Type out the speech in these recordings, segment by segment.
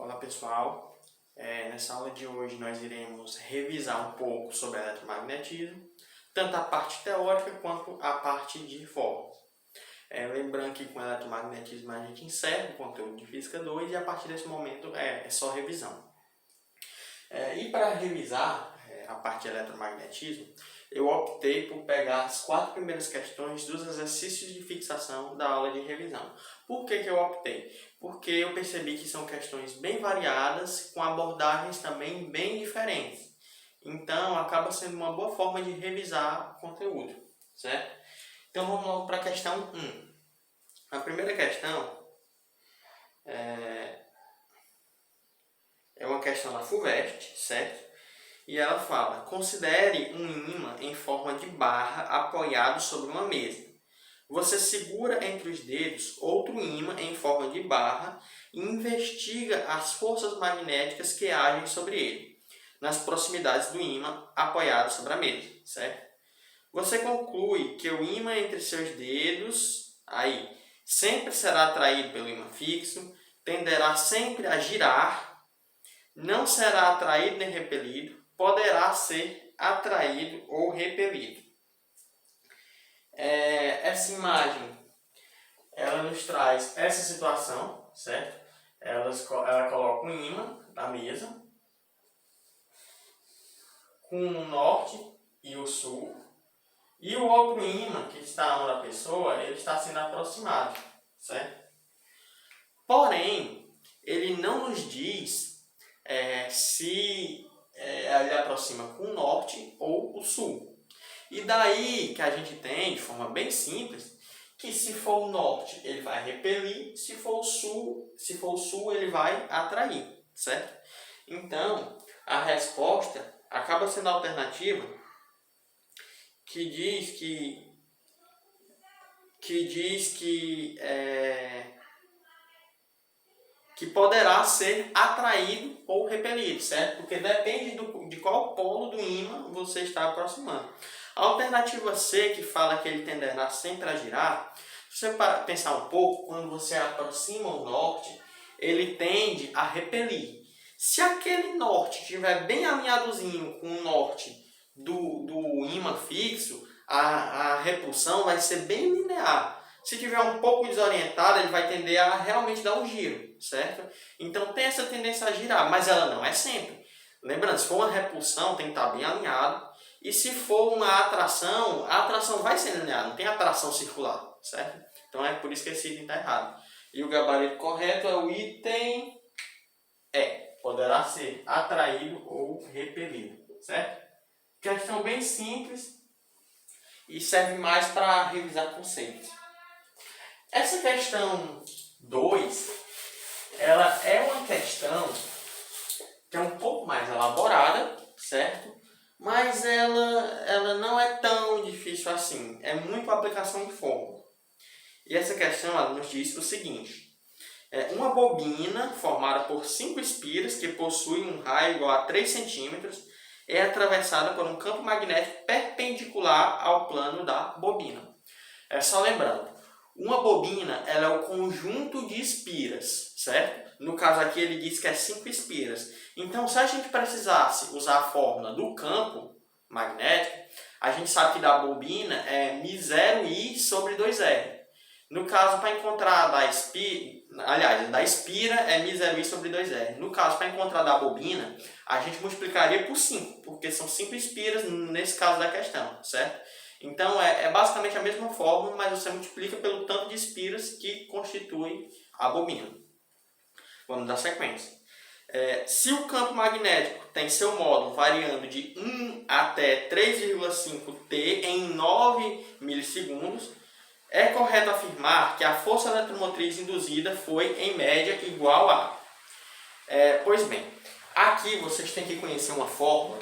Olá pessoal, nessa aula de hoje nós iremos revisar um pouco sobre eletromagnetismo, tanto a parte teórica quanto a parte de fórmulas. Lembrando que com eletromagnetismo a gente encerra o conteúdo de Física 2 e a partir desse momento é só revisão. E para revisar a parte de eletromagnetismo, eu optei por pegar as 4 primeiras questões dos exercícios de fixação da aula de revisão. Por que eu optei? Porque eu percebi que são questões bem variadas, com abordagens também bem diferentes. Então, acaba sendo uma boa forma de revisar o conteúdo, certo? Então, vamos logo para a questão 1. A primeira questão é uma questão da FUVEST, certo? E ela fala: considere um ímã em forma de barra apoiado sobre uma mesa. Você segura entre os dedos outro ímã em forma de barra e investiga as forças magnéticas que agem sobre ele, nas proximidades do ímã apoiado sobre a mesa, certo? Você conclui que o ímã entre seus dedos sempre será atraído pelo ímã fixo, tenderá sempre a girar, não será atraído nem repelido, poderá ser atraído ou repelido. Essa imagem, ela nos traz essa situação, certo? Ela coloca um ímã na mesa, com o norte e o sul, e o outro ímã que está na mão da pessoa, ele está sendo aproximado, certo? Porém, ele não nos diz se ele aproxima com o norte ou o sul. E daí que a gente tem, de forma bem simples, que se for o norte ele vai repelir, se for o sul ele vai atrair, certo? Então, a resposta acaba sendo a alternativa que diz que poderá ser atraído ou repelido, certo? Porque depende de qual polo do ímã você está aproximando. A alternativa C, que fala que ele tenderá sempre a girar, se você pensar um pouco, quando você aproxima o norte, ele tende a repelir. Se aquele norte estiver bem alinhadozinho com o norte do ímã fixo, a repulsão vai ser bem linear. Se tiver um pouco desorientado, ele vai tender a realmente dar um giro, certo? Então tem essa tendência a girar, mas ela não é sempre. Lembrando, se for uma repulsão, tem que estar bem alinhado. E se for uma atração, a atração vai ser linear, não tem atração circular, certo? Então é por isso que esse item está errado. E o gabarito correto é o item E. Poderá ser atraído ou repelido, certo? Questão bem simples e serve mais para revisar conceitos. Essa questão 2, ela é uma questão que é um pouco mais elaborada, certo? Mas ela não é tão difícil assim. É muito aplicação de fórmula. E essa questão ela nos diz o seguinte: uma bobina formada por 5 espiras que possui um raio igual a 3 centímetros é atravessada por um campo magnético perpendicular ao plano da bobina. Só lembrando, uma bobina ela é o conjunto de espiras, certo? No caso aqui ele diz que é 5 espiras. Então, se a gente precisasse usar a fórmula do campo magnético, a gente sabe que da bobina é μ0i sobre 2r. No caso, para encontrar da espira é μ0i sobre 2r. No caso, para encontrar da bobina, a gente multiplicaria por 5, porque são 5 espiras nesse caso da questão, certo? Então, é basicamente a mesma fórmula, mas você multiplica pelo tanto de espiras que constitui a bobina. Vamos dar sequência. Se o campo magnético tem seu módulo variando de 1 até 3,5 T em 9 milissegundos, é correto afirmar que a força eletromotriz induzida foi, em média, igual a... Pois bem, aqui vocês têm que conhecer uma fórmula,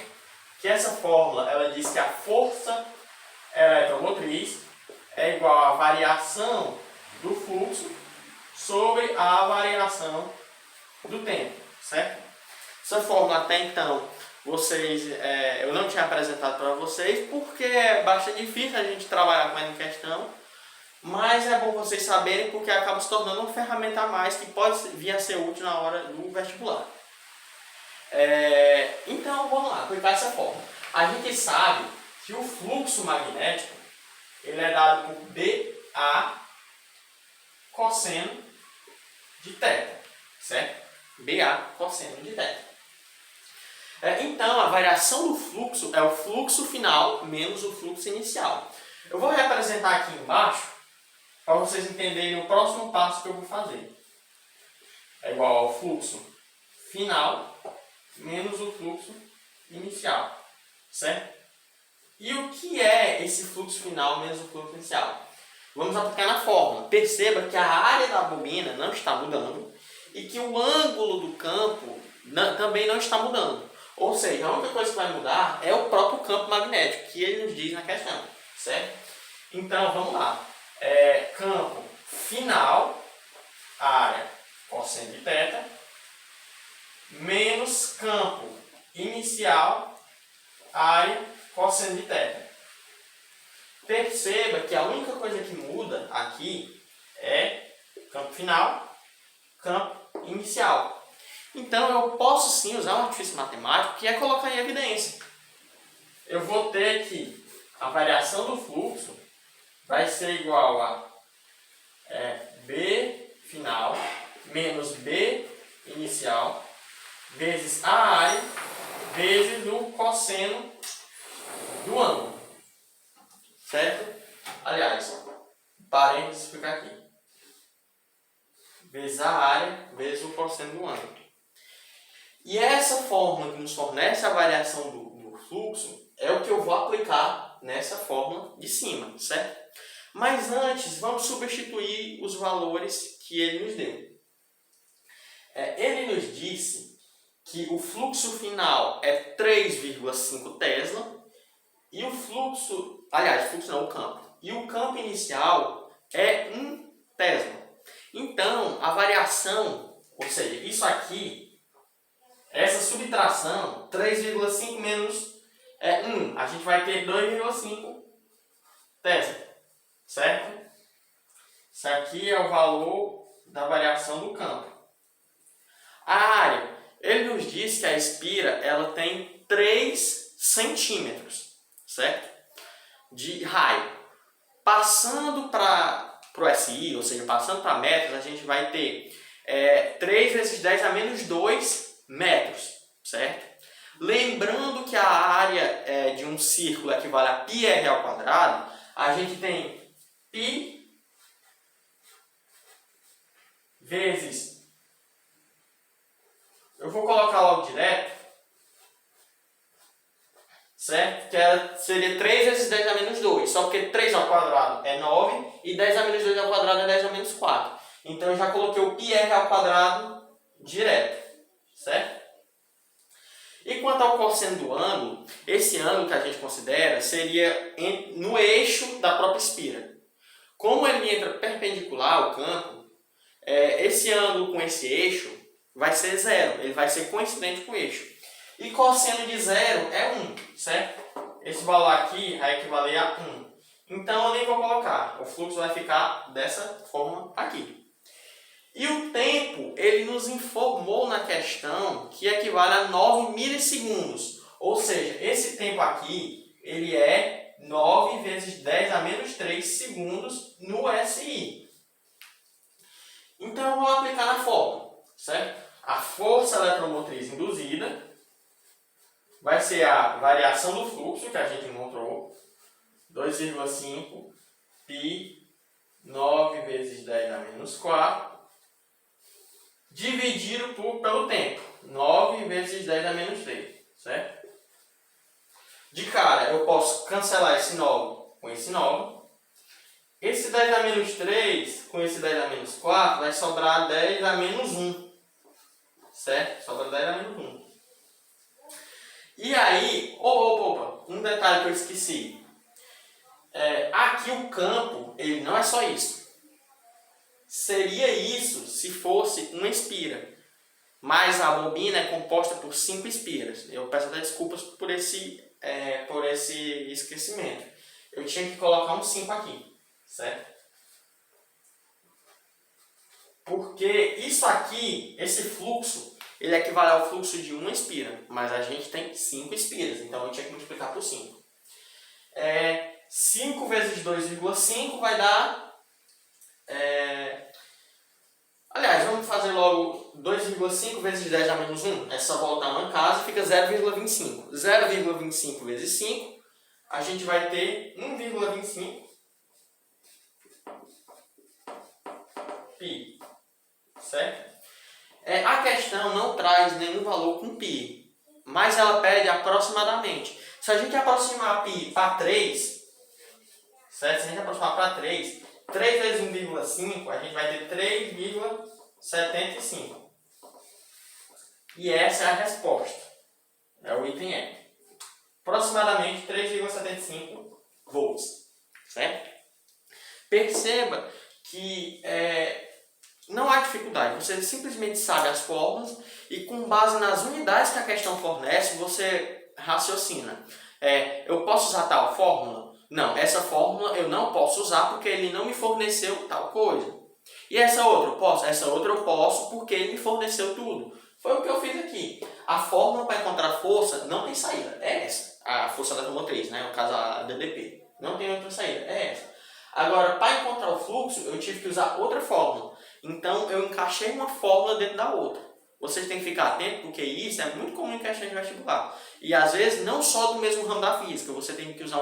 que essa fórmula ela diz que a força eletromotriz é igual à variação do fluxo sobre a variação do tempo, certo? Essa fórmula até então eu não tinha apresentado para vocês porque é bastante difícil a gente trabalhar com ela em questão, Mas é bom vocês saberem porque acaba se tornando uma ferramenta a mais que pode vir a ser útil na hora do vestibular. Então vamos lá, aplicar essa forma. A gente sabe que o fluxo magnético ele é dado por BA cosseno de θ, certo? BA cosseno de θ. Então a variação do fluxo é o fluxo final menos o fluxo inicial. Eu vou representar aqui embaixo para vocês entenderem o próximo passo que eu vou fazer. É igual ao fluxo final menos o fluxo inicial, certo? E o que é esse fluxo final menos o fluxo inicial? Vamos aplicar na fórmula. Perceba que a área da bobina não está mudando e que o ângulo do campo também não está mudando. Ou seja, a única coisa que vai mudar é o próprio campo magnético, que ele nos diz na questão, certo? Então, vamos lá. Campo final, área cosseno de θ, menos campo inicial, área cosseno de θ. Perceba que a única coisa que muda aqui é campo final, campo inicial. Então eu posso sim usar um artifício matemático que é colocar em evidência. Eu vou ter que a variação do fluxo vai ser igual a B final menos B inicial vezes a área vezes o cosseno do ângulo. Certo? Aliás, parênteses fica aqui. Vezes a área vezes o cosseno do ângulo. E essa fórmula que nos fornece a variação do fluxo é o que eu vou aplicar nessa fórmula de cima, certo? Mas antes, vamos substituir os valores que ele nos deu. Ele nos disse que o fluxo final é 3,5 Tesla e o fluxo, o campo. E o campo inicial é 1 Tesla. Então, a variação, ou seja, isso aqui, essa subtração, 3,5 menos 1, a gente vai ter 2,5 Tesla, certo? Isso aqui é o valor da variação do campo. A área, ele nos diz que a espira ela tem 3 centímetros, certo? De raio. Passando para o SI, ou seja, passando para metros, a gente vai ter 3 vezes 10 a menos 2 metros, certo? Lembrando que a área de um círculo equivale a πr ao quadrado, a gente tem π vezes... Eu vou colocar logo direto, certo? Que seria 3 vezes 10 a menos 2. Só porque 3 ao quadrado é 9 e 10 a menos 2 ao quadrado é 10 a menos 4. Então eu já coloquei o πr ao quadrado direto, certo? E quanto ao cosseno do ângulo, esse ângulo que a gente considera seria no eixo da própria espira. Como ele entra perpendicular ao campo, esse ângulo com esse eixo vai ser zero, ele vai ser coincidente com o eixo. E cosseno de zero é 1, certo? Esse valor aqui vai equivaler a 1. Então eu nem vou colocar, o fluxo vai ficar dessa forma aqui. E o tempo, ele nos informou na questão que equivale a 9 milissegundos. Ou seja, esse tempo aqui, ele é 9 vezes 10 a menos 3 segundos no SI. Então eu vou aplicar na fórmula, certo? A força eletromotriz induzida vai ser a variação do fluxo que a gente encontrou, 2,5 π 9 vezes 10 a menos 4, dividido pelo tempo, 9 vezes 10 a menos 3, certo? De cara, eu posso cancelar esse 9 com esse 9. Esse 10 a menos 3 com esse 10 a menos 4 vai sobrar 10 a menos 1. Certo? Sobra 10 a menos 1. E aí, um detalhe que eu esqueci. Aqui o campo, ele não é só isso. Seria isso se fosse uma espira. Mas a bobina é composta por 5 espiras. Eu peço até desculpas por esse esquecimento. Eu tinha que colocar um 5 aqui, certo? Porque isso aqui, esse fluxo, ele equivale ao fluxo de uma espira, mas a gente tem 5 espiras, então eu tinha que multiplicar por 5. 5 vezes 2,5 vai dar... Aliás, vamos fazer logo 2,5 vezes 10 a menos 1. É só voltar uma casa e fica 0,25. 0,25 vezes 5, a gente vai ter 1,25 π. Certo? A questão não traz nenhum valor com π, mas ela pede aproximadamente. Se a gente aproximar π para 3, certo? Se a gente aproximar para 3 vezes 1,5, a gente vai ter 3,75. E essa é a resposta. É o item E. Aproximadamente 3,75 volts. Certo? Perceba que não há dificuldade. Você simplesmente sabe as fórmulas e com base nas unidades que a questão fornece, você raciocina. Eu posso usar tal fórmula? Não, essa fórmula eu não posso usar porque ele não me forneceu tal coisa. E essa outra eu posso? Essa outra eu posso porque ele me forneceu tudo. Foi o que eu fiz aqui. A fórmula para encontrar força não tem saída. É essa. A força eletromotriz, né? No caso a DDP. Não tem outra saída. É essa. Agora, para encontrar o fluxo, eu tive que usar outra fórmula. Então, eu encaixei uma fórmula dentro da outra. Vocês têm que ficar atentos, porque isso é muito comum em questões de vestibular. E, às vezes, não só do mesmo ramo da física. Você tem que usar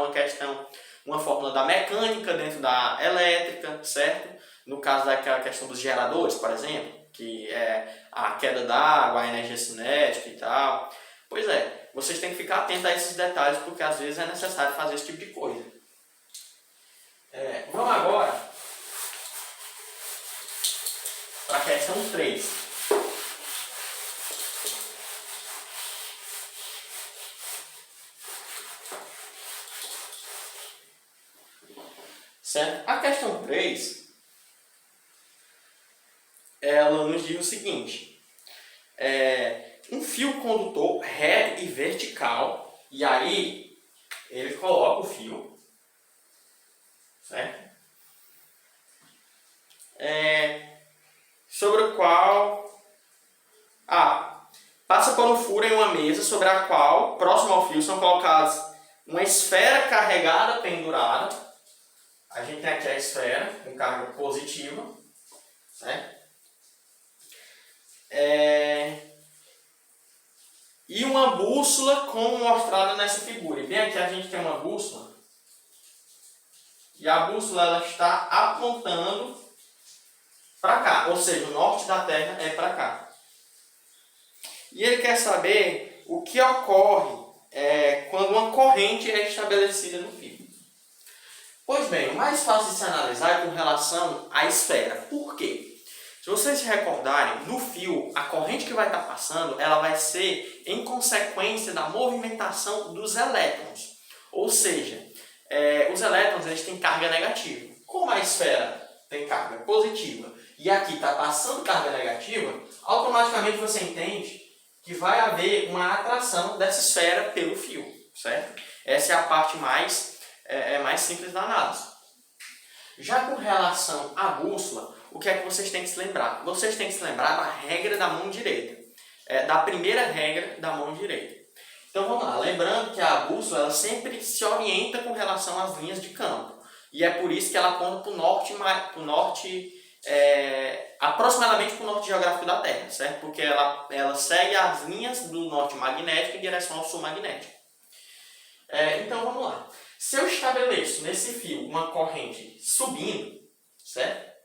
uma fórmula da mecânica dentro da elétrica, certo? No caso daquela questão dos geradores, por exemplo, que é a queda d'água, a energia cinética e tal. Pois é, vocês têm que ficar atentos a esses detalhes, porque, às vezes, é necessário fazer esse tipo de coisa. Vamos agora para a questão 3. Certo? A questão 3, ela nos diz o seguinte. Um fio condutor reto e vertical, e aí ele coloca o fio, certo? Sobre o qual passa por um furo em uma mesa sobre a qual, próximo ao fio, são colocadas uma esfera carregada pendurada. A gente tem aqui a esfera com carga positiva, certo? E uma bússola como mostrada nessa figura. E bem aqui a gente tem uma bússola. E a bússola ela está apontando para cá, ou seja, o norte da Terra é para cá. E ele quer saber o que ocorre quando uma corrente é estabelecida no fio. Pois bem, o mais fácil de se analisar é com relação à esfera. Por quê? Se vocês se recordarem, no fio, a corrente que vai estar passando, ela vai ser em consequência da movimentação dos elétrons. Ou seja, os elétrons eles têm carga negativa. Como a esfera tem carga positiva e aqui está passando carga negativa, automaticamente você entende que vai haver uma atração dessa esfera pelo fio, certo? Essa é a parte mais simples da análise. Já com relação à bússola, o que é que vocês têm que se lembrar? Vocês têm que se lembrar da regra da mão direita, da primeira regra da mão direita. Então vamos lá, lembrando que a bússola ela sempre se orienta com relação às linhas de campo. E é por isso que ela aponta para o norte, aproximadamente para o norte geográfico da Terra, certo? Porque ela segue as linhas do norte magnético em direção ao sul magnético. Então vamos lá. Se eu estabeleço nesse fio uma corrente subindo, certo?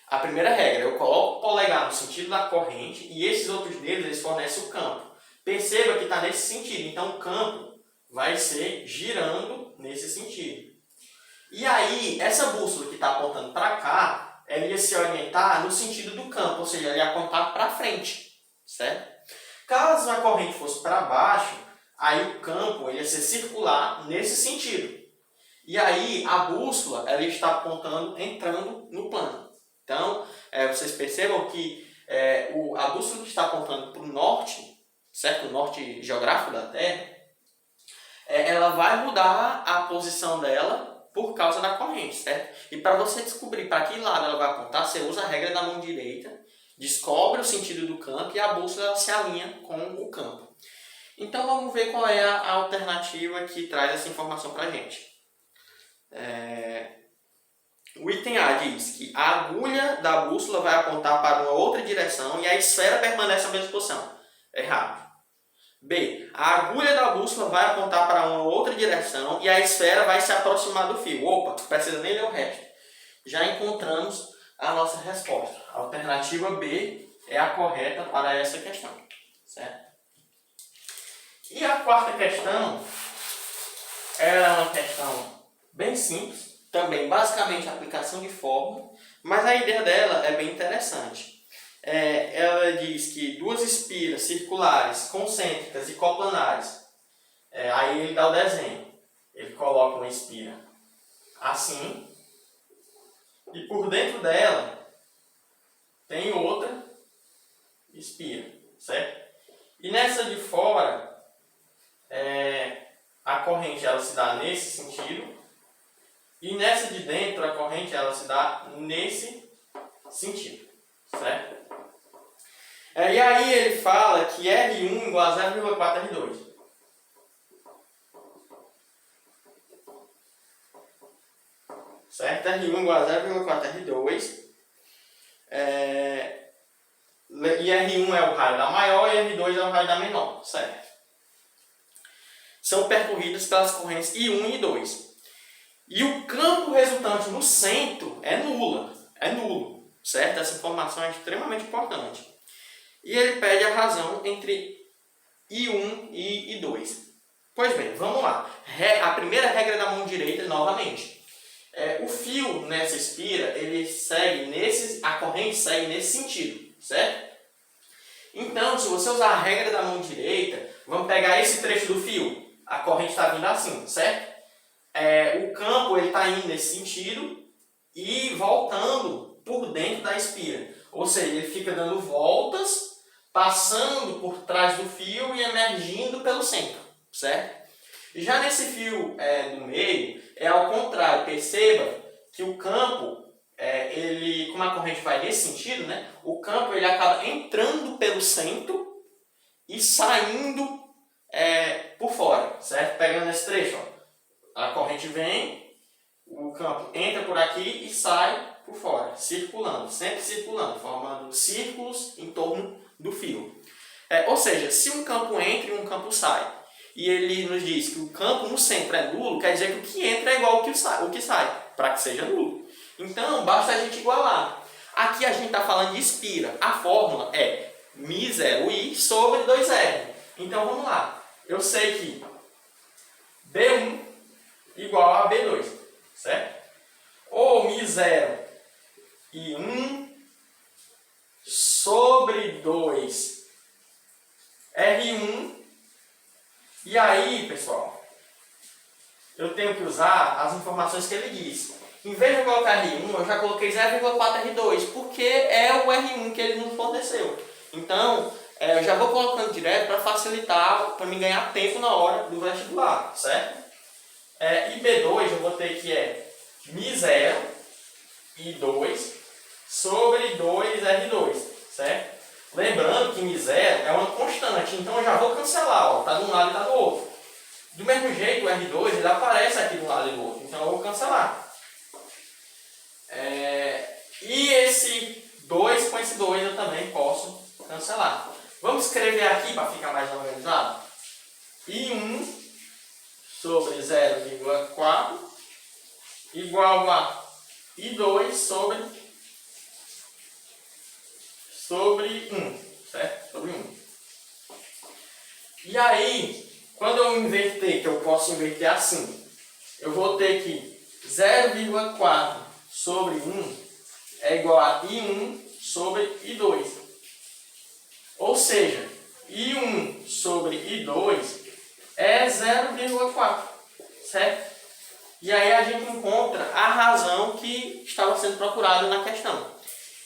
A primeira regra, eu coloco o polegar no sentido da corrente e esses outros dedos eles fornecem o campo. Perceba que está nesse sentido, então o campo vai ser girando nesse sentido. E aí, essa bússola que está apontando para cá, ela ia se orientar no sentido do campo, ou seja, ela ia apontar para frente, certo? Caso a corrente fosse para baixo, aí o campo ele ia ser circular nesse sentido. E aí, a bússola ela está apontando, entrando no plano. Então, vocês percebam que a bússola que está apontando para o norte, certo? O norte geográfico da Terra, ela vai mudar a posição dela por causa da corrente, certo? E para você descobrir para que lado ela vai apontar, você usa a regra da mão direita, descobre o sentido do campo e a bússola se alinha com o campo. Então vamos ver qual é a alternativa que traz essa informação para a gente. O item A diz que a agulha da bússola vai apontar para uma outra direção e a esfera permanece na mesma posição. Errado. B. A agulha da bússola vai apontar para uma outra direção e a esfera vai se aproximar do fio. Opa, não precisa nem ler o resto. Já encontramos a nossa resposta. A alternativa B é a correta para essa questão. Certo? E a quarta questão é uma questão bem simples, também basicamente aplicação de fórmula, mas a ideia dela é bem interessante. Ela diz que duas espiras circulares, concêntricas e coplanares, aí ele dá o desenho, ele coloca uma espira assim, e por dentro dela tem outra espira, certo? E nessa de fora, a corrente ela se dá nesse sentido, e nessa de dentro a corrente ela se dá nesse sentido, certo? E aí ele fala que R1 igual a 0,4 R2. Certo? R1 igual a 0,4 R2. E R1 é o raio da maior e R2 é o raio da menor. Certo? São percorridas pelas correntes I1 e I2. E o campo resultante no centro é nulo. Certo? Essa informação é extremamente importante. E ele pede a razão entre I1 e I2. Pois bem, vamos lá. A primeira regra da mão direita, novamente. O fio nessa espira, a corrente segue nesse sentido, certo? Então, se você usar a regra da mão direita, vamos pegar esse trecho do fio. A corrente está vindo assim, certo? O campo está indo nesse sentido e voltando por dentro da espira. Ou seja, ele fica dando voltas, passando por trás do fio e emergindo pelo centro, certo? Já nesse fio do meio, é ao contrário. Perceba que o campo, como a corrente vai nesse sentido, né? O campo ele acaba entrando pelo centro e saindo por fora, certo? Pegando esse trecho, ó, a corrente vem, o campo entra por aqui e sai por fora, circulando, sempre circulando, formando círculos em torno do fio. Ou seja, se um campo entra e um campo sai, e ele nos diz que o campo no centro é nulo, quer dizer que o que entra é igual ao que sai, para que seja nulo. Então, basta a gente igualar. Aqui a gente está falando de espira. A fórmula é μ0i sobre 2r. Então, vamos lá. Eu sei que B1 igual a B2, certo? Ou μ0 e 1 sobre 2 R1. E aí, pessoal, eu tenho que usar as informações que ele diz. Em vez de colocar R1, eu já coloquei 0,4 R2, porque é o R1 que ele nos forneceu. Então, eu já vou colocando direto para facilitar, para me ganhar tempo na hora do vestibular, certo? E B2 eu vou ter que μ0 e 2 sobre 2R2, certo? Lembrando que μ0 é uma constante, então eu já vou cancelar, está de um lado e está do outro. Do mesmo jeito, o R2 ele aparece aqui de um lado e do outro, então eu vou cancelar. E esse 2 com esse 2 eu também posso cancelar. Vamos escrever aqui para ficar mais organizado. I1 sobre 0,4 igual a I2 sobre 1, certo? Sobre 1. E aí, quando eu inverter, que eu posso inverter assim, eu vou ter que 0,4 sobre 1 é igual a I1 sobre I2. Ou seja, I1 sobre I2 é 0,4, certo? E aí a gente encontra a razão que estava sendo procurada na questão.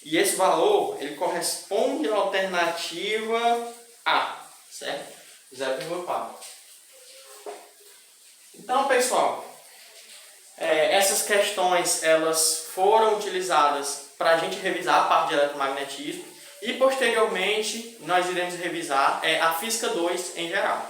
E esse valor, ele corresponde à alternativa A, certo? 0,4. Então, pessoal, Essas questões elas foram utilizadas para a gente revisar a parte de eletromagnetismo e posteriormente nós iremos revisar a Física 2 em geral.